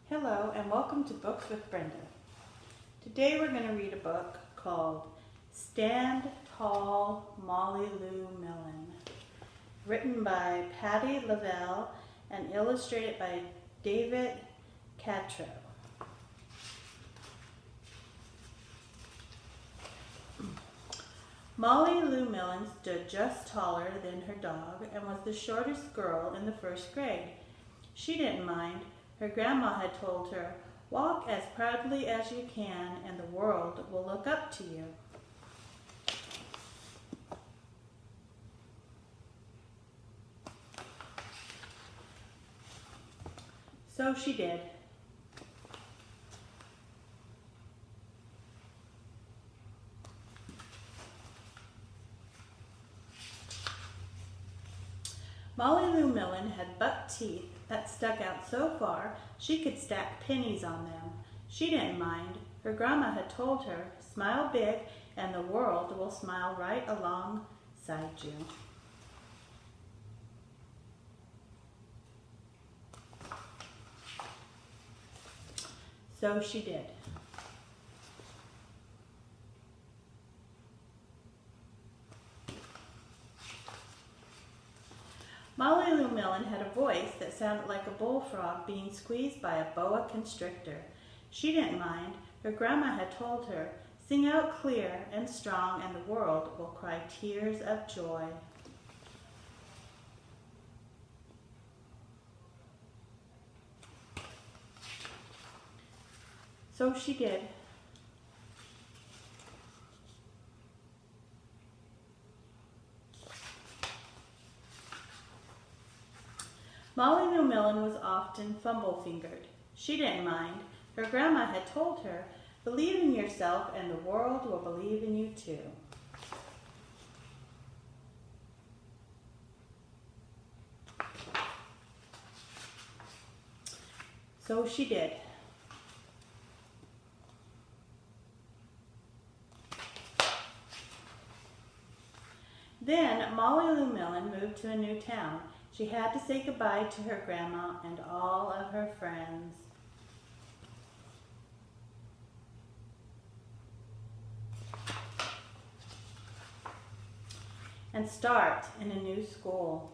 Hello and welcome to Books with Brenda. Today we're going to read a book called Stand Tall, Molly Lou Melon, written by Patty Lavelle and illustrated by David Catrow. Molly Lou Melon stood just taller than her dog and was the shortest girl in the first grade. She didn't mind. Her grandma had told her, "Walk as proudly as you can and the world will look up to you." So she did. Molly Lou Melon had buck teeth that stuck out so far she could stack pennies on them. She didn't mind. Her grandma had told her, "Smile big and the world will smile right alongside you." So she did. Molly Lou Melon had a voice that sounded like a bullfrog being squeezed by a boa constrictor. She didn't mind. Her grandma had told her, "Sing out clear and strong and the world will cry tears of joy." So she did. Molly Lou Melon was often fumble-fingered. She didn't mind. Her grandma had told her, "Believe in yourself and the world will believe in you too." So she did. Then Molly Lou Melon moved to a new town. She had to say goodbye to her grandma and all of her friends. And start in a new school.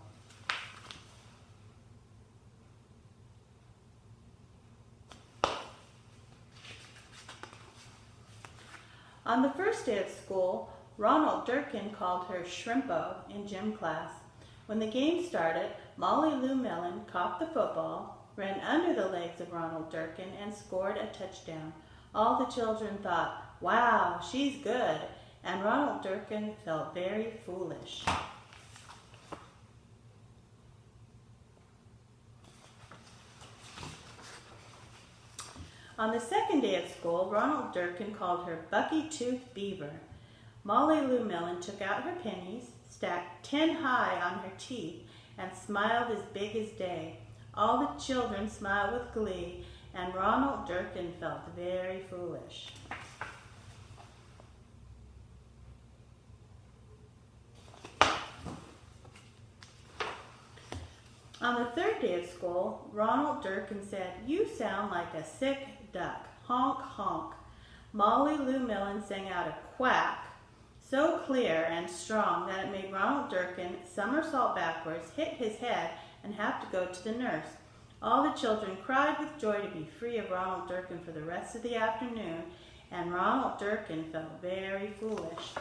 On the first day of school, Ronald Durkin called her Shrimpo in gym class. When the game started, Molly Lou Melon caught the football, ran under the legs of Ronald Durkin, and scored a touchdown. All the children thought, "Wow, she's good," and Ronald Durkin felt very foolish. On the second day of school, Ronald Durkin called her Bucky Tooth Beaver. Molly Lou Melon took out her pennies, stacked 10 high on her teeth, and smiled as big as day. All the children smiled with glee, and Ronald Durkin felt very foolish. On the third day of school, Ronald Durkin said, "You sound like a sick duck. Honk, honk." Molly Lou Melon sang out a quack so clear and strong that it made Ronald Durkin somersault backwards, hit his head, and have to go to the nurse. All the children cried with joy to be free of Ronald Durkin for the rest of the afternoon, and Ronald Durkin felt very foolish.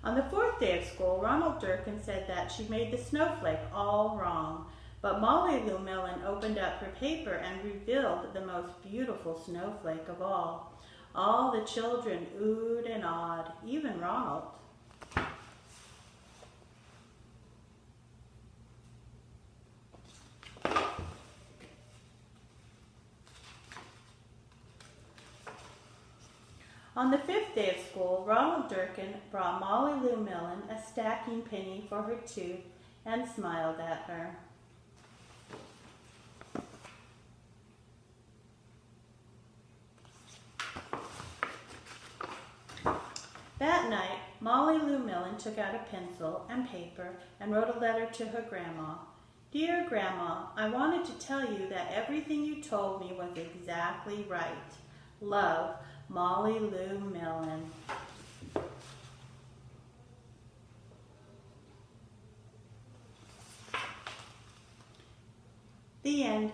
On the fourth day of school, Ronald Durkin said that she made the snowflake all wrong. But Molly Lou Melon opened up her paper and revealed the most beautiful snowflake of all. All the children oohed and awed, even Ronald. On the fifth day of school, Ronald Durkin brought Molly Lou Melon a stacking penny for her tooth and smiled at her. That night, Molly Lou Millen took out a pencil and paper and wrote a letter to her grandma. Dear Grandma, I wanted to tell you that everything you told me was exactly right. Love, Molly Lou Millen. The end.